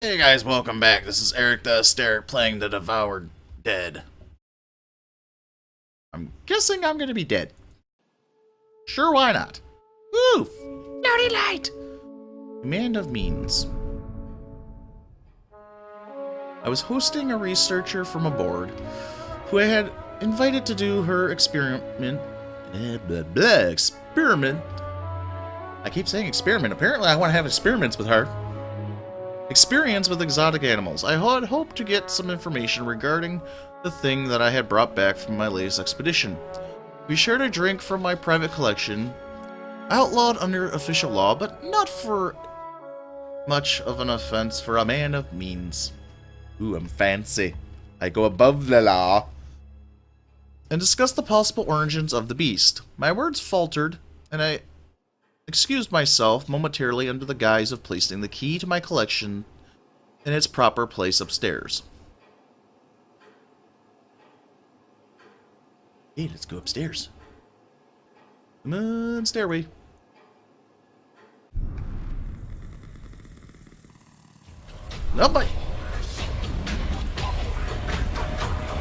Hey guys, welcome back. This is Eric the Hysteric playing The Devoured Dead. I'm guessing I'm gonna be dead. Sure, why not? Oof! Naughty light! Command of means. I was hosting a researcher from aboard who I had invited to do her experiment. Experiment? I keep saying experiment. Apparently I want to have experiments with her. Experience with exotic animals. I had hoped to get some information regarding the thing that I had brought back from my latest expedition. We shared a drink from my private collection, outlawed under official law, but not for much of an offense for a man of means. Ooh, I'm fancy. I go above the law. And discussed the possible origins of the beast. My words faltered, and I excused myself momentarily under the guise of placing the key to my collection in its proper place upstairs. Hey, let's go upstairs. Come on, stairway. No, but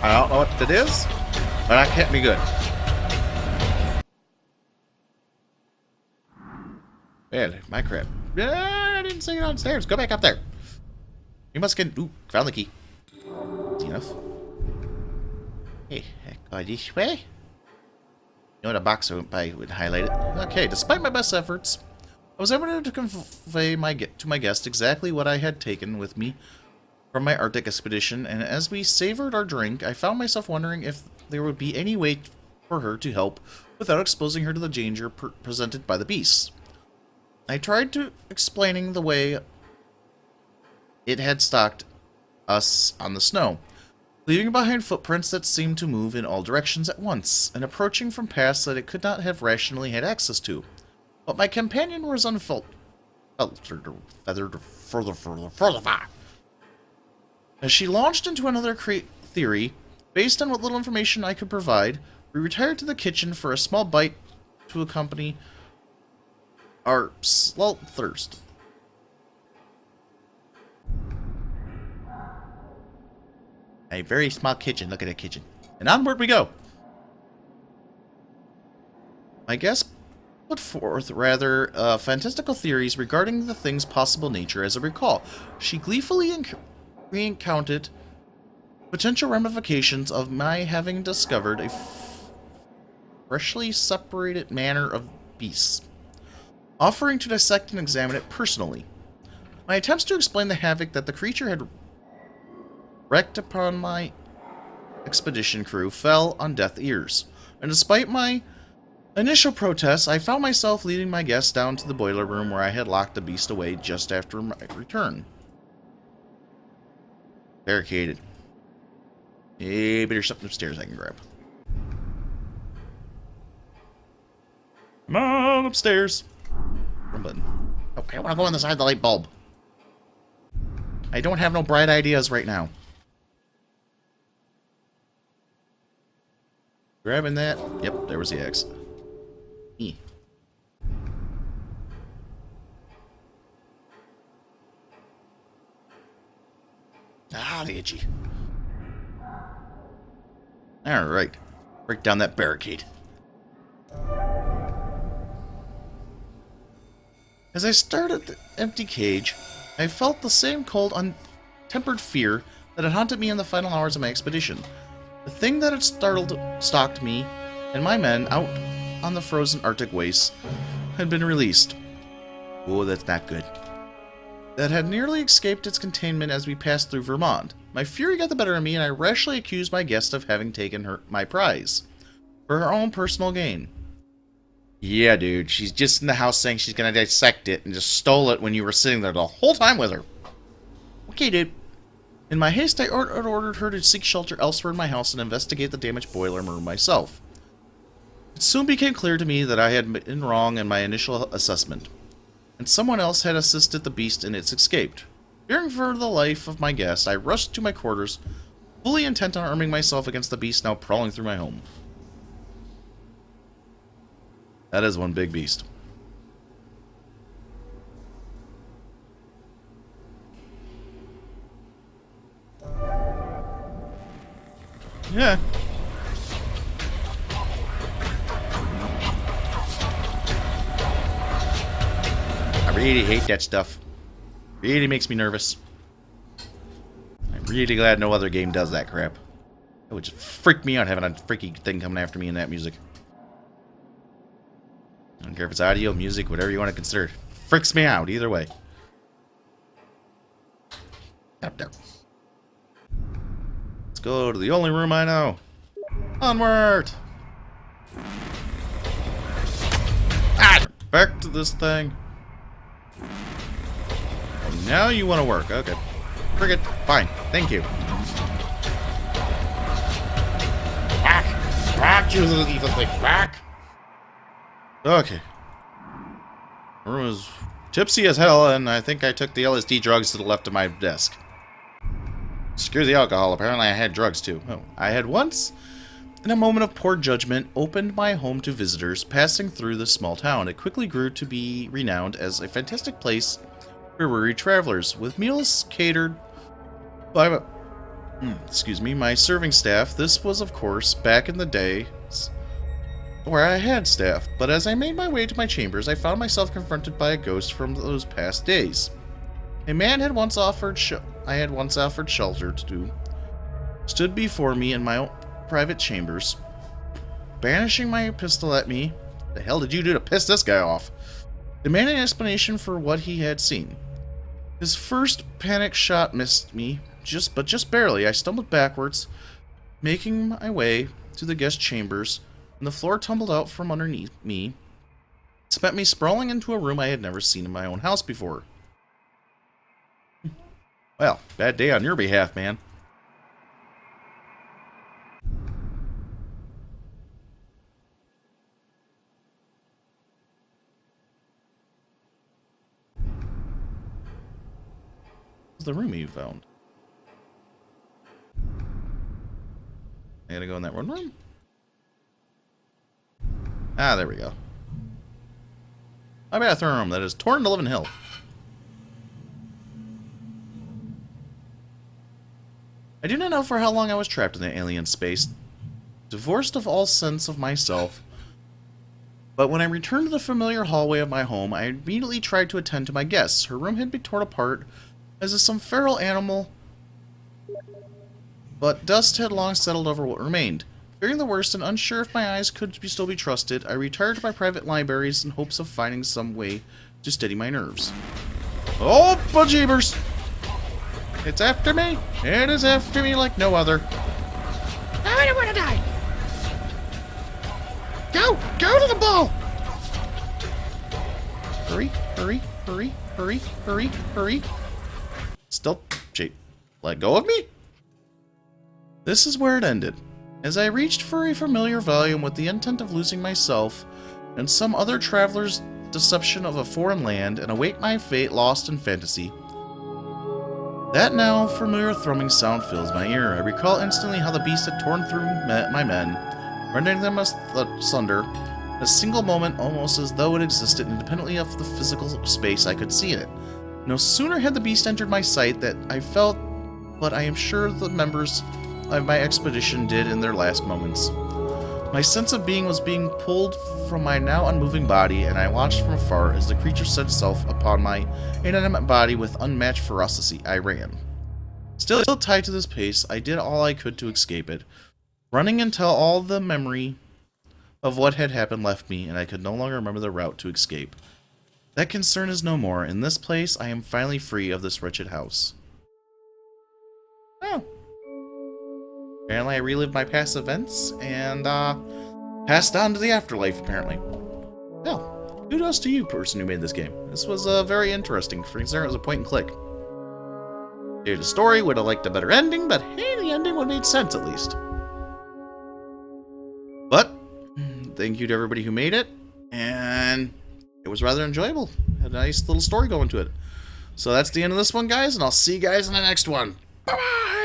I don't know what it is, but that can't be good. Yeah, my crap. I didn't see it downstairs. Go back up there. You must get... Ooh, found the key. Easy enough. Hey, go this way? You know, the box would highlight it. Okay, despite my best efforts, I was able to convey to my guest exactly what I had taken with me from my Arctic expedition, and as we savored our drink, I found myself wondering if there would be any way for her to help without exposing her to the danger presented by the beasts. I tried to explaining the way it had stalked us on the snow, leaving behind footprints that seemed to move in all directions at once, and approaching from paths that it could not have rationally had access to. But my companion was feathered further far. As she launched into another theory, based on what little information I could provide, we retired to the kitchen for a small bite to accompany our slight thirst. A very small kitchen. Look at that kitchen. And onward we go. My guest put forth rather fantastical theories regarding the thing's possible nature. As I recall, she gleefully recounted potential ramifications of my having discovered a freshly separated manner of beasts, offering to dissect and examine it personally. My attempts to explain the havoc that the creature had wreaked upon my expedition crew fell on deaf ears, and despite my initial protests, I found myself leading my guests down to the boiler room where I had locked the beast away just after my return. Barricaded. Hey, but there's something upstairs I can grab. Come on, upstairs. Wrong button. Oh, I want to go on the side of the light bulb. I don't have no bright ideas right now. Grabbing that. Yep, there was the X. E. Ah, the itchy. Alright. Break down that barricade. As I stared at the empty cage, I felt the same cold, untempered fear that had haunted me in the final hours of my expedition. The thing that had stalked me and my men out on the frozen Arctic wastes had been released. Oh, that's not good. That had nearly escaped its containment as we passed through Vermont. My fury got the better of me, and I rashly accused my guest of having taken my prize for her own personal gain. Yeah, dude, she's just in the house saying she's gonna dissect it and just stole it when you were sitting there the whole time with her. Okay, dude. In my haste, I ordered her to seek shelter elsewhere in my house and investigate the damaged boiler room myself. It soon became clear to me that I had been wrong in my initial assessment, and someone else had assisted the beast in its escape. Fearing for the life of my guest, I rushed to my quarters, fully intent on arming myself against the beast now prowling through my home. That is one big beast. Yeah. I really hate that stuff. Really makes me nervous. I'm really glad no other game does that crap. It would just freak me out having a freaky thing coming after me in that music. I don't care if it's audio, music, whatever you want to consider it. Freaks me out either way. Up there. Let's go to the only room I know. Onward! Ah! Back to this thing. Oh, now you want to work. Okay. Frigate. Fine. Thank you. Back! Back, you little evil thing. Back! Okay. The room is tipsy as hell, and I think I took the LSD drugs to the left of my desk. Screw the alcohol. Apparently I had drugs too. Oh, I had once, in a moment of poor judgment, opened my home to visitors passing through this small town. It quickly grew to be renowned as a fantastic place for weary travelers, with meals catered by my serving staff. This was, of course, back in the day where I had staff, but as I made my way to my chambers, I found myself confronted by a ghost from those past days. A man I had once offered shelter to stood before me in my own private chambers, banishing my pistol at me. The hell did you do to piss this guy off? Demanding an explanation for what he had seen. His first panic shot missed me, just barely. I stumbled backwards, making my way to the guest chambers, and the floor tumbled out from underneath me, sent me sprawling into a room I had never seen in my own house before. Well, bad day on your behalf, man. What's the room you found? I gotta go in that one room? Ah, there we go. My bathroom room that is torn to living hell. I do not know for how long I was trapped in that alien space, divorced of all sense of myself, but when I returned to the familiar hallway of my home, I immediately tried to attend to my guests. Her room had been torn apart as if some feral animal, but dust had long settled over what remained. Fearing the worst and unsure if my eyes could still be trusted, I retired to my private libraries in hopes of finding some way to steady my nerves. Oh, bejeebers! It's after me! It is after me like no other. I don't want to die! Go! Go to the ball! Hurry, hurry, hurry, hurry, hurry, hurry. Still, shape. Let go of me? This is where it ended. As I reached for a familiar volume with the intent of losing myself and some other traveler's deception of a foreign land and await my fate lost in fantasy, that now familiar thrumming sound fills my ear. I recall instantly how the beast had torn through my men, rendering them asunder in a single moment, almost as though it existed independently of the physical space I could see in it. No sooner had the beast entered my sight that I felt what I am sure the members of my expedition did in their last moments. My sense of being was being pulled from my now unmoving body, and I watched from afar as the creature set itself upon my inanimate body with unmatched ferocity. I ran. Still tied to this pace, I did all I could to escape it, running until all the memory of what had happened left me, and I could no longer remember the route to escape. That concern is no more. In this place, I am finally free of this wretched house. Oh. Apparently I relived my past events and passed on to the afterlife, apparently. Well, kudos to you, person who made this game. This was very interesting, considering it was a point and click. Here's the story, would have liked a better ending, but hey, the ending would have made sense at least. But, thank you to everybody who made it, and it was rather enjoyable. Had a nice little story going to it. So that's the end of this one, guys, and I'll see you guys in the next one. Bye-bye!